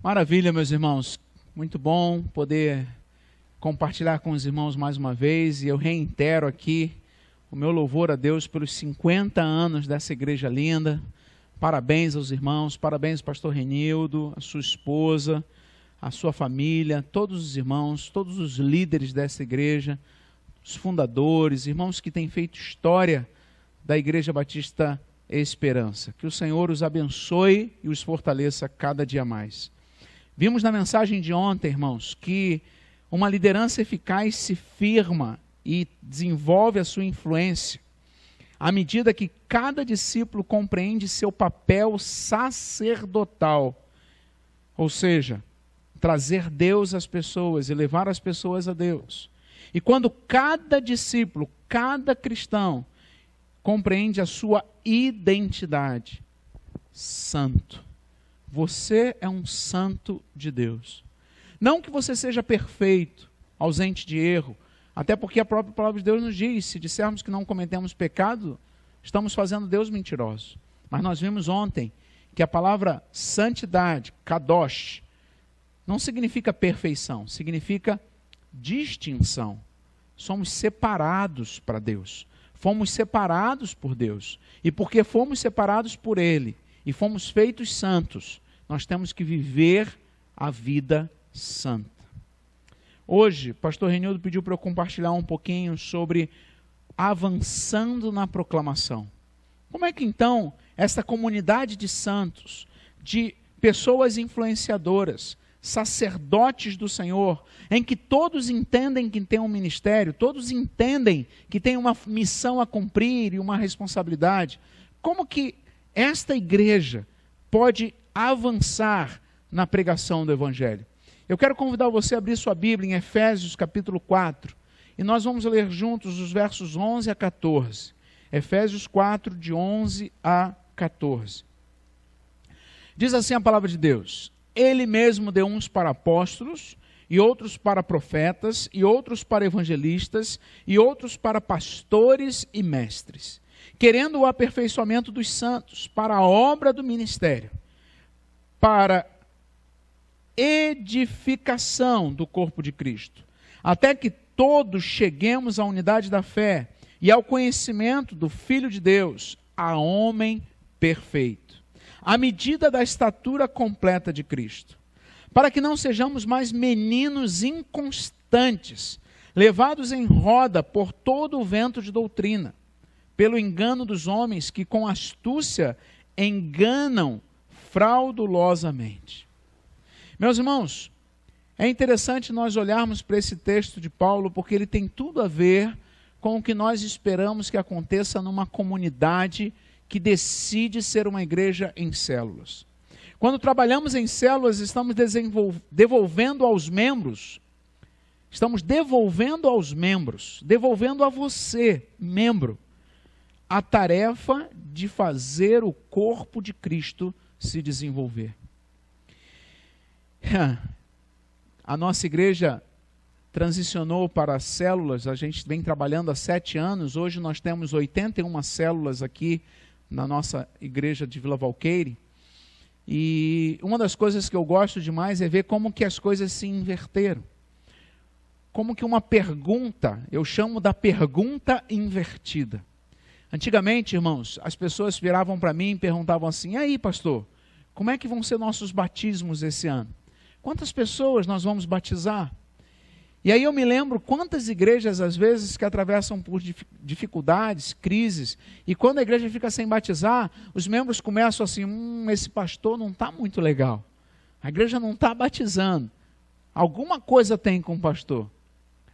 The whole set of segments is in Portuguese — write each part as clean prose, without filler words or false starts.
Maravilha, meus irmãos. Muito bom poder compartilhar com os irmãos mais uma vez. E eu reitero aqui o meu louvor a Deus pelos 50 anos dessa igreja linda. Parabéns aos irmãos, parabéns ao pastor Renildo, a sua esposa, a sua família, todos os irmãos, todos os líderes dessa igreja, os fundadores, irmãos que têm feito história da Igreja Batista Esperança. Que o Senhor os abençoe e os fortaleça cada dia mais. Vimos na mensagem de ontem, irmãos, que uma liderança eficaz se firma e desenvolve a sua influência à medida que cada discípulo compreende seu papel sacerdotal, ou seja, trazer Deus às pessoas e levar as pessoas a Deus. E quando cada discípulo, cada cristão, compreende a sua identidade, santo. Você é um santo de Deus. Não que você seja perfeito, ausente de erro, até porque a própria palavra de Deus nos diz, se dissermos que não cometemos pecado, estamos fazendo Deus mentiroso. Mas nós vimos ontem que a palavra santidade, kadosh, não significa perfeição, significa distinção. Somos separados para Deus. Fomos separados por Deus. E porque fomos separados por Ele e fomos feitos santos, nós temos que viver a vida santa. Hoje, o pastor Renildo pediu para eu compartilhar um pouquinho sobre avançando na proclamação. Como é que então essa comunidade de santos, de pessoas influenciadoras, sacerdotes do Senhor, em que todos entendem que tem um ministério, todos entendem que tem uma missão a cumprir e uma responsabilidade, como que esta igreja pode avançar na pregação do Evangelho? Eu quero convidar você a abrir sua Bíblia em Efésios capítulo 4, e nós vamos ler juntos os versos 11 a 14. Efésios 4, de 11 a 14. Diz assim a palavra de Deus: Ele mesmo deu uns para apóstolos, e outros para profetas, e outros para evangelistas, e outros para pastores e mestres, querendo o aperfeiçoamento dos santos, para a obra do ministério, para edificação do corpo de Cristo, até que todos cheguemos à unidade da fé e ao conhecimento do Filho de Deus, a homem perfeito, à medida da estatura completa de Cristo, para que não sejamos mais meninos inconstantes, levados em roda por todo o vento de doutrina, pelo engano dos homens que com astúcia enganam fraudulosamente. Meus irmãos, é interessante nós olharmos para esse texto de Paulo, porque ele tem tudo a ver com o que nós esperamos que aconteça numa comunidade que decide ser uma igreja em células. Quando trabalhamos em células, estamos devolvendo aos membros, devolvendo a você, membro, a tarefa de fazer o corpo de Cristo se desenvolver. A nossa igreja transicionou para células, a gente vem trabalhando há 7 anos, hoje nós temos 81 células aqui na nossa igreja de Vila Valqueire, e uma das coisas que eu gosto demais é ver como que as coisas se inverteram. Como que uma pergunta, eu chamo da pergunta invertida. Antigamente, irmãos, as pessoas viravam para mim e perguntavam assim: e aí, pastor, como é que vão ser nossos batismos esse ano? Quantas pessoas nós vamos batizar? E aí eu me lembro quantas igrejas, às vezes, que atravessam por dificuldades, crises, e quando a igreja fica sem batizar, os membros começam assim: esse pastor não está muito legal, a igreja não está batizando, alguma coisa tem com o pastor.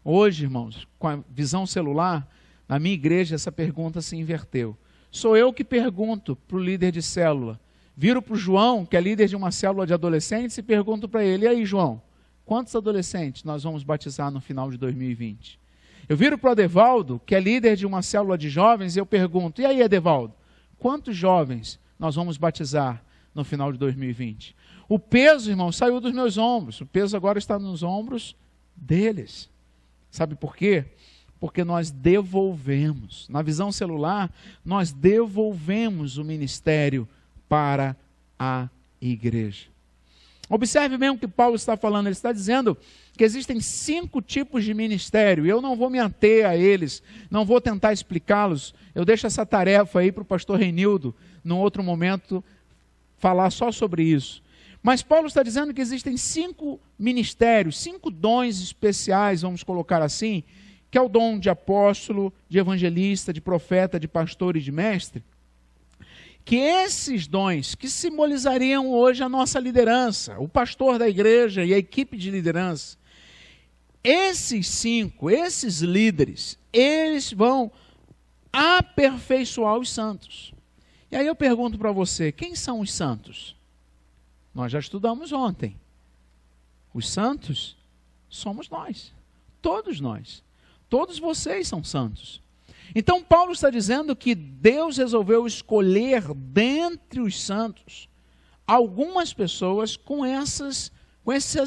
Hoje, irmãos, com a visão celular, na minha igreja essa pergunta se inverteu. Sou eu que pergunto para o líder de célula, viro para o João, que é líder de uma célula de adolescentes, e pergunto para ele: e aí, João, quantos adolescentes nós vamos batizar no final de 2020? Eu viro para o Adevaldo, que é líder de uma célula de jovens, e eu pergunto: e aí, Adevaldo, quantos jovens nós vamos batizar no final de 2020? O peso, irmão, saiu dos meus ombros, o peso agora está nos ombros deles. Sabe por quê? Porque nós devolvemos, na visão celular, nós devolvemos o ministério para a igreja. Observe bem o que Paulo está falando. Ele está dizendo que existem 5 tipos de ministério. E eu não vou me ater a eles, não vou tentar explicá-los. Eu deixo essa tarefa aí para o pastor Renildo, num outro momento, falar só sobre isso. Mas Paulo está dizendo que existem 5 ministérios, 5 dons especiais, vamos colocar assim, que é o dom de apóstolo, de evangelista, de profeta, de pastor e de mestre. Que esses dons, que simbolizariam hoje a nossa liderança, o pastor da igreja e a equipe de liderança, esses 5, esses líderes, eles vão aperfeiçoar os santos. E aí eu pergunto para você, quem são os santos? Nós já estudamos ontem. Os santos somos nós, todos nós. Todos vocês são santos. Então Paulo está dizendo que Deus resolveu escolher dentre os santos algumas pessoas com essas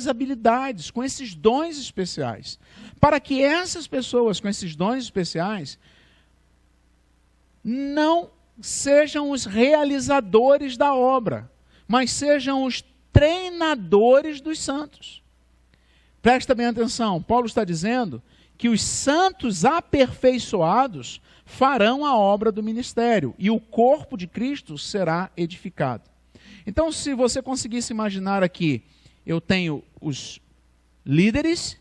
habilidades, com esses dons especiais, para que essas pessoas com esses dons especiais não sejam os realizadores da obra, mas sejam os treinadores dos santos. Presta bem atenção, Paulo está dizendo que os santos aperfeiçoados farão a obra do ministério e o corpo de Cristo será edificado. Então, se você conseguisse imaginar aqui, eu tenho os líderes,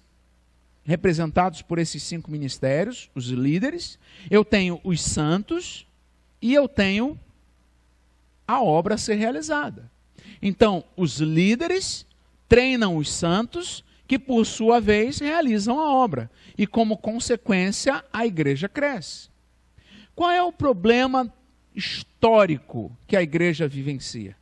representados por esses 5 ministérios, os líderes, eu tenho os santos e eu tenho a obra a ser realizada. Então, os líderes treinam os santos, que por sua vez realizam a obra. E como consequência, a igreja cresce. Qual é o problema histórico que a igreja vivencia?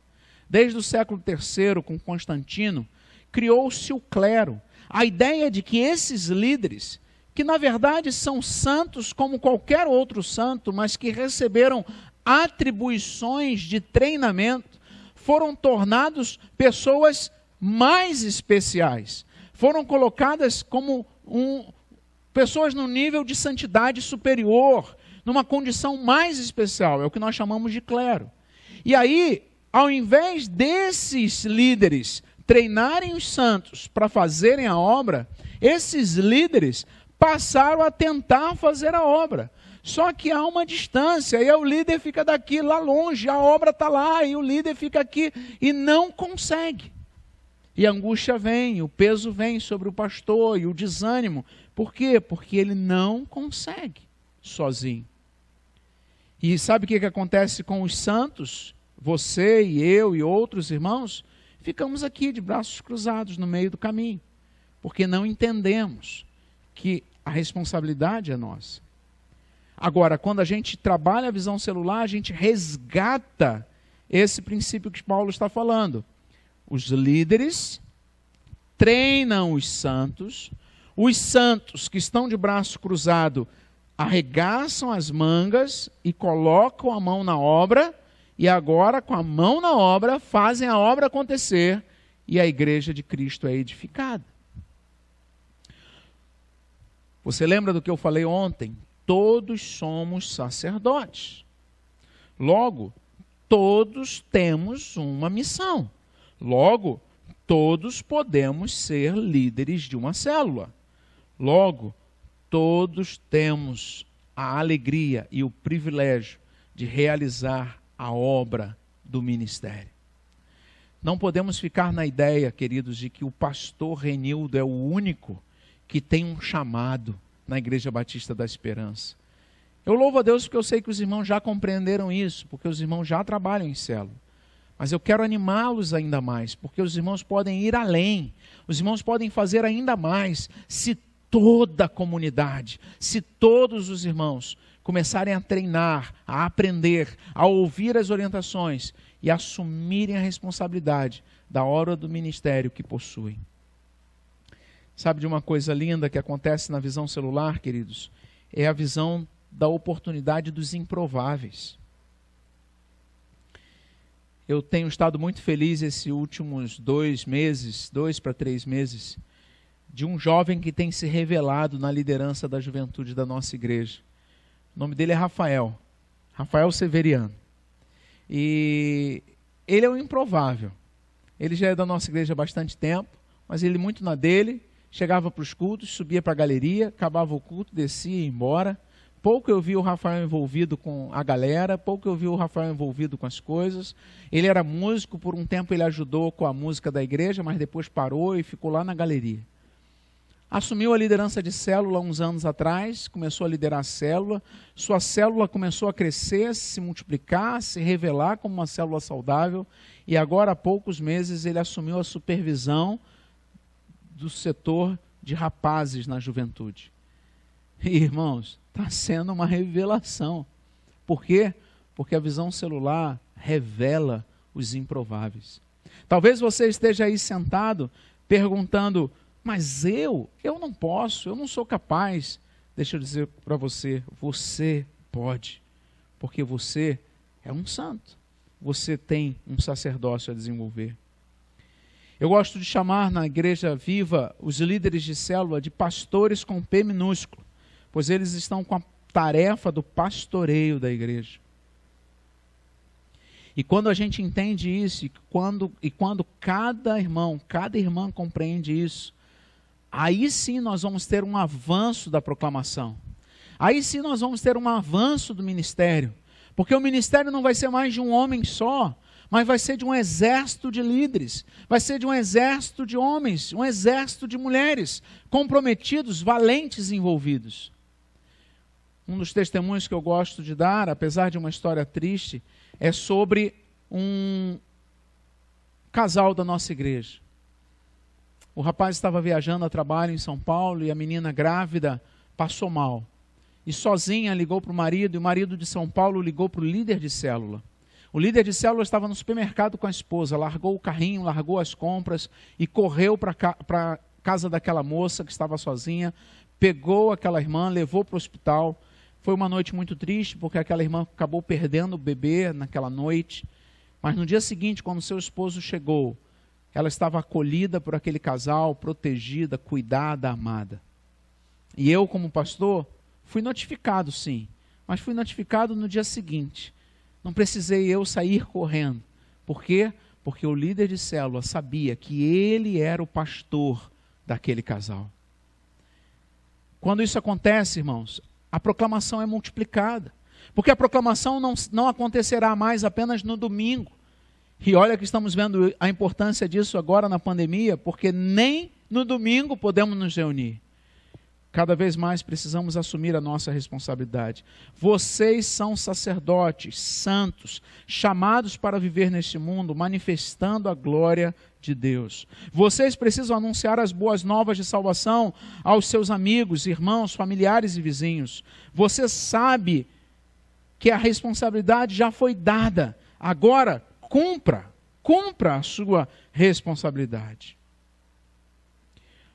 Desde o século III, com Constantino, criou-se o clero. A ideia de que esses líderes, que na verdade são santos como qualquer outro santo, mas que receberam atribuições de treinamento, foram tornados pessoas mais especiais. Foram colocadas como pessoas num nível de santidade superior, numa condição mais especial, é o que nós chamamos de clero. E aí, ao invés desses líderes treinarem os santos para fazerem a obra, esses líderes passaram a tentar fazer a obra. Só que há uma distância, e o líder fica daqui, lá longe, a obra está lá, e o líder fica aqui, e não consegue. E a angústia vem, o peso vem sobre o pastor, e o desânimo. Por quê? Porque ele não consegue sozinho. E sabe o que acontece com os santos? Você e eu e outros irmãos, ficamos aqui de braços cruzados no meio do caminho, porque não entendemos que a responsabilidade é nossa. Agora, quando a gente trabalha a visão celular, a gente resgata esse princípio que Paulo está falando. Os líderes treinam os santos que estão de braço cruzado arregaçam as mangas e colocam a mão na obra, e agora, com a mão na obra, fazem a obra acontecer, e a igreja de Cristo é edificada. Você lembra do que eu falei ontem? Todos somos sacerdotes. Logo, todos temos uma missão. Logo, todos podemos ser líderes de uma célula. Logo, todos temos a alegria e o privilégio de realizar a obra do ministério. Não podemos ficar na ideia, queridos, de que o pastor Renildo é o único que tem um chamado na Igreja Batista da Esperança. Eu louvo a Deus porque eu sei que os irmãos já compreenderam isso, porque os irmãos já trabalham em célula. Mas eu quero animá-los ainda mais, porque os irmãos podem ir além, os irmãos podem fazer ainda mais, se toda a comunidade, se todos os irmãos começarem a treinar, a aprender, a ouvir as orientações e assumirem a responsabilidade da obra do ministério que possuem. Sabe de uma coisa linda que acontece na visão celular, queridos? É a visão da oportunidade dos improváveis. Eu tenho estado muito feliz esses últimos 2 para 3 meses, de um jovem que tem se revelado na liderança da juventude da nossa igreja. O nome dele é Rafael Severiano. E ele é um improvável. ele já é da nossa igreja há bastante tempo, mas ele muito na dele, chegava para os cultos, subia para a galeria, acabava o culto, descia e ia embora. Pouco eu vi o Rafael envolvido com a galera, pouco eu vi o Rafael envolvido com as coisas. Ele era músico, por um tempo ele ajudou com a música da igreja, mas depois parou e ficou lá na galeria. Assumiu a liderança de célula uns anos atrás, começou a liderar a célula. Sua célula começou a crescer, se multiplicar, se revelar como uma célula saudável. E agora, há poucos meses, ele assumiu a supervisão do setor de rapazes na juventude. E, irmãos, está sendo uma revelação. Por quê? Porque a visão celular revela os improváveis. Talvez você esteja aí sentado perguntando, mas eu não posso, eu não sou capaz. Deixa eu dizer para você, você pode, porque você é um santo. Você tem um sacerdócio a desenvolver. Eu gosto de chamar na Igreja Viva os líderes de célula de pastores com P minúsculo, pois eles estão com a tarefa do pastoreio da igreja. E quando a gente entende isso, e quando cada irmão, cada irmã compreende isso, aí sim nós vamos ter um avanço da proclamação. Aí sim nós vamos ter um avanço do ministério. Porque o ministério não vai ser mais de um homem só, mas vai ser de um exército de líderes, vai ser de um exército de homens, um exército de mulheres, comprometidos, valentes e envolvidos. Um dos testemunhos que eu gosto de dar, apesar de uma história triste, é sobre um casal da nossa igreja. O rapaz estava viajando a trabalho em São Paulo e a menina grávida passou mal. E sozinha ligou para o marido, e o marido de São Paulo ligou para o líder de célula. O líder de célula estava no supermercado com a esposa, largou o carrinho, largou as compras e correu para a casa daquela moça que estava sozinha, pegou aquela irmã, levou para o hospital. Foi uma noite muito triste, porque aquela irmã acabou perdendo o bebê naquela noite. Mas no dia seguinte, quando seu esposo chegou, ela estava acolhida por aquele casal, protegida, cuidada, amada. E eu, como pastor, fui notificado sim, mas fui notificado no dia seguinte. Não precisei eu sair correndo. Por quê? Porque o líder de célula sabia que ele era o pastor daquele casal. Quando isso acontece, irmãos, a proclamação é multiplicada. Porque a proclamação não acontecerá mais apenas no domingo. E olha que estamos vendo a importância disso agora na pandemia, porque nem no domingo podemos nos reunir. Cada vez mais precisamos assumir a nossa responsabilidade. Vocês são sacerdotes, santos, chamados para viver neste mundo, manifestando a glória de Deus. Vocês precisam anunciar as boas novas de salvação aos seus amigos, irmãos, familiares e vizinhos. Você sabe que a responsabilidade já foi dada. Agora, cumpra a sua responsabilidade.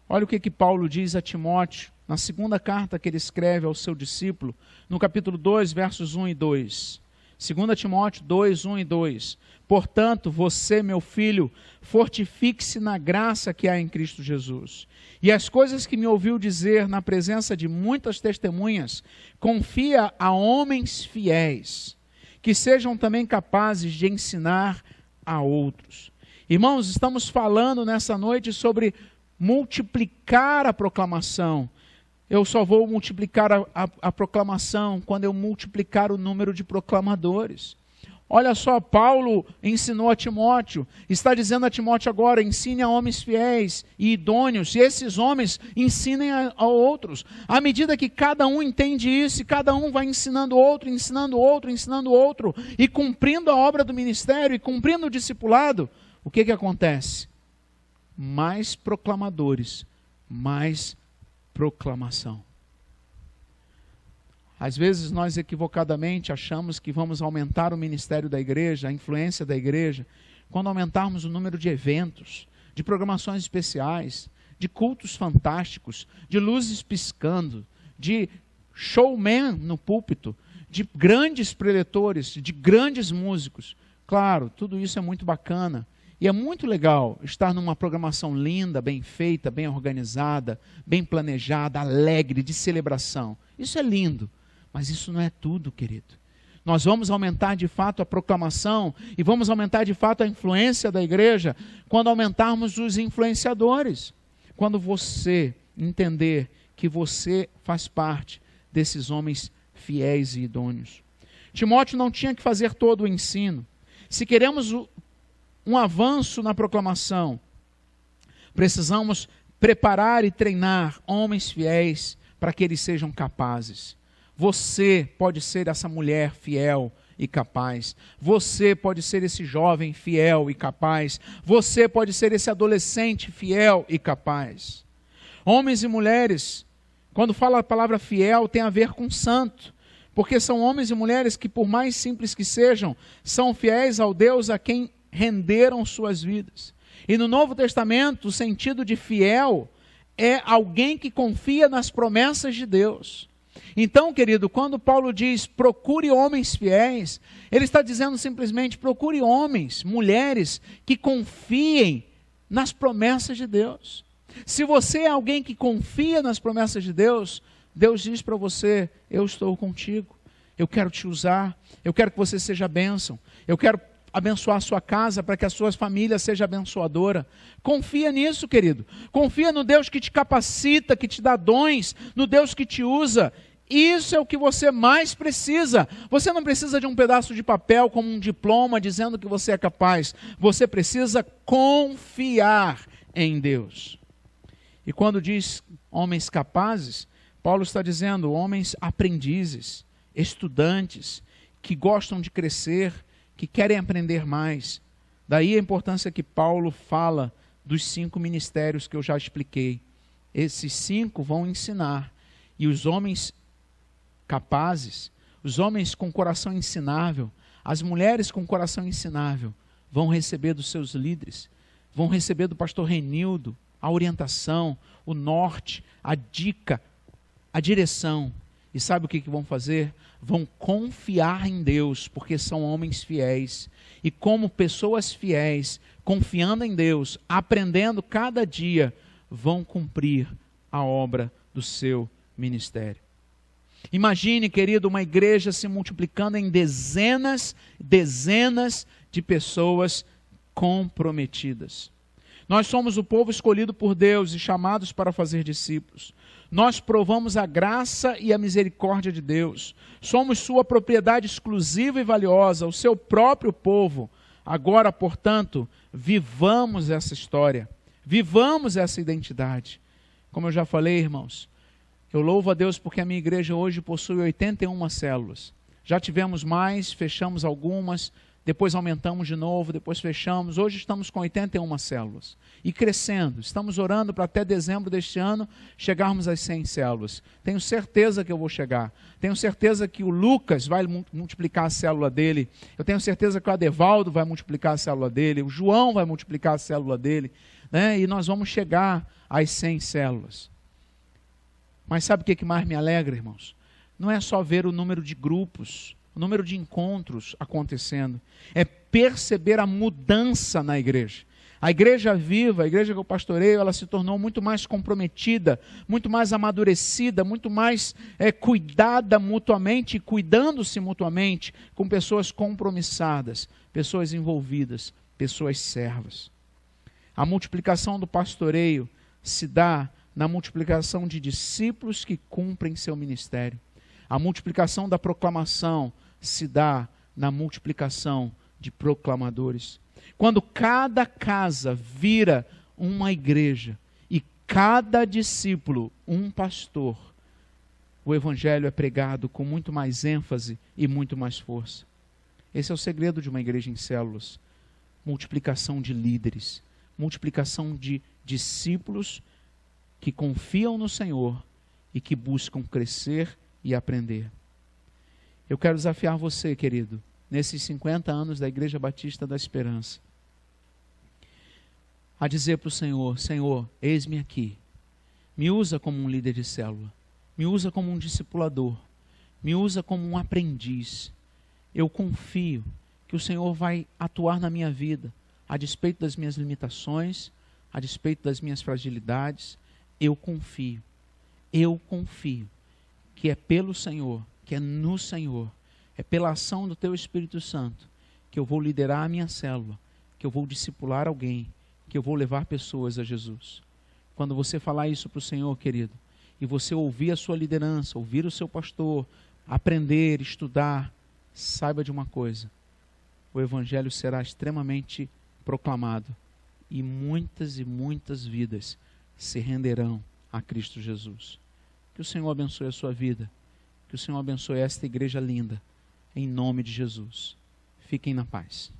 Olha o que Paulo diz a Timóteo, na segunda carta que ele escreve ao seu discípulo, no capítulo 2, versos 1 e 2. 2 Timóteo 2, 1 e 2. Portanto, você, meu filho, fortifique-se na graça que há em Cristo Jesus. E as coisas que me ouviu dizer na presença de muitas testemunhas, confia a homens fiéis, que sejam também capazes de ensinar a outros. Irmãos, estamos falando nessa noite sobre multiplicar a proclamação. Eu só vou multiplicar a proclamação quando eu multiplicar o número de proclamadores. Olha só, Paulo ensinou a Timóteo, está dizendo a Timóteo agora, ensine a homens fiéis e idôneos, e esses homens ensinem a outros. À medida que cada um entende isso, e cada um vai ensinando outro, e cumprindo a obra do ministério, e cumprindo o discipulado, o que acontece? Mais proclamadores, mais proclamação. Às vezes nós equivocadamente achamos que vamos aumentar o ministério da igreja, a influência da igreja, quando aumentarmos o número de eventos, de programações especiais, de cultos fantásticos, de luzes piscando, de showman no púlpito, de grandes preletores, de grandes músicos. Claro, tudo isso é muito bacana. E é muito legal estar numa programação linda, bem feita, bem organizada, bem planejada, alegre, de celebração. Isso é lindo, mas isso não é tudo, querido. Nós vamos aumentar de fato a proclamação e vamos aumentar de fato a influência da igreja quando aumentarmos os influenciadores. Quando você entender que você faz parte desses homens fiéis e idôneos. Timóteo não tinha que fazer todo o ensino. Se queremos um avanço na proclamação, precisamos preparar e treinar homens fiéis para que eles sejam capazes. Você pode ser essa mulher fiel e capaz. Você pode ser esse jovem fiel e capaz. Você pode ser esse adolescente fiel e capaz. Homens e mulheres, quando fala a palavra fiel, tem a ver com santo. Porque são homens e mulheres que, por mais simples que sejam, são fiéis ao Deus a quem renderam suas vidas. E no Novo Testamento, o sentido de fiel é alguém que confia nas promessas de Deus. Então, querido, quando Paulo diz procure homens fiéis, ele está dizendo simplesmente procure homens, mulheres que confiem nas promessas de Deus. Se você é alguém que confia nas promessas de Deus, Deus diz para você, eu estou contigo, eu quero te usar, eu quero que você seja bênção, eu quero abençoar a sua casa para que a sua família seja abençoadora. Confia nisso, querido. Confia no Deus que te capacita, que te dá dons, no Deus que te usa. Isso é o que você mais precisa. Você não precisa de um pedaço de papel como um diploma dizendo que você é capaz. Você precisa confiar em Deus. E quando diz homens capazes, Paulo está dizendo homens aprendizes, estudantes, que gostam de crescer, que querem aprender mais. Daí a importância que Paulo fala dos 5 ministérios que eu já expliquei. Esses 5 vão ensinar. E os homens capazes, os homens com coração ensinável, as mulheres com coração ensinável, vão receber dos seus líderes, vão receber do pastor Renildo a orientação, o norte, a dica, a direção. E sabe o que vão fazer? Vão confiar em Deus, porque são homens fiéis. E como pessoas fiéis, confiando em Deus, aprendendo cada dia, vão cumprir a obra do seu ministério. Imagine, querido, uma igreja se multiplicando em dezenas de pessoas comprometidas. Nós somos o povo escolhido por Deus e chamados para fazer discípulos. Nós provamos a graça e a misericórdia de Deus. Somos sua propriedade exclusiva e valiosa, o seu próprio povo. Agora, portanto, vivamos essa história. Vivamos essa identidade. Como eu já falei, irmãos, eu louvo a Deus porque a minha igreja hoje possui 81 células. Já tivemos mais, fechamos algumas, depois aumentamos de novo, depois fechamos. Hoje estamos com 81 células. E crescendo. Estamos orando para até dezembro deste ano chegarmos às 100 células. Tenho certeza que eu vou chegar. Tenho certeza que o Lucas vai multiplicar a célula dele. Eu tenho certeza que o Adevaldo vai multiplicar a célula dele. O João vai multiplicar a célula dele. Né? E nós vamos chegar às 100 células. Mas sabe o que mais me alegra, irmãos? Não é só ver o número de grupos, o número de encontros acontecendo. É perceber a mudança na igreja. A igreja viva, a igreja que eu pastoreio, ela se tornou muito mais comprometida, muito mais amadurecida, muito mais cuidada mutuamente, cuidando-se mutuamente, com pessoas compromissadas, pessoas envolvidas, pessoas servas. A multiplicação do pastoreio se dá na multiplicação de discípulos que cumprem seu ministério. A multiplicação da proclamação se dá na multiplicação de proclamadores. Quando cada casa vira uma igreja e cada discípulo um pastor, o evangelho é pregado com muito mais ênfase e muito mais força. Esse é o segredo de uma igreja em células. Multiplicação de líderes, multiplicação de discípulos que confiam no Senhor e que buscam crescer e aprender. Eu quero desafiar você, querido, nesses 50 anos da Igreja Batista da Esperança, a dizer para o Senhor: Senhor, eis-me aqui, me usa como um líder de célula, me usa como um discipulador, me usa como um aprendiz. Eu confio que o Senhor vai atuar na minha vida, a despeito das minhas limitações, a despeito das minhas fragilidades. Eu confio que é pelo Senhor, que é no Senhor, É pela ação do teu Espírito Santo que eu vou liderar a minha célula, que eu vou discipular alguém, que eu vou levar pessoas a Jesus. Quando você falar isso para o Senhor, querido, e você ouvir a sua liderança, ouvir o seu pastor, aprender, estudar, saiba de uma coisa: o Evangelho será extremamente proclamado e muitas vidas se renderão a Cristo Jesus. Que o Senhor abençoe a sua vida, que o Senhor abençoe esta igreja linda, em nome de Jesus. Fiquem na paz.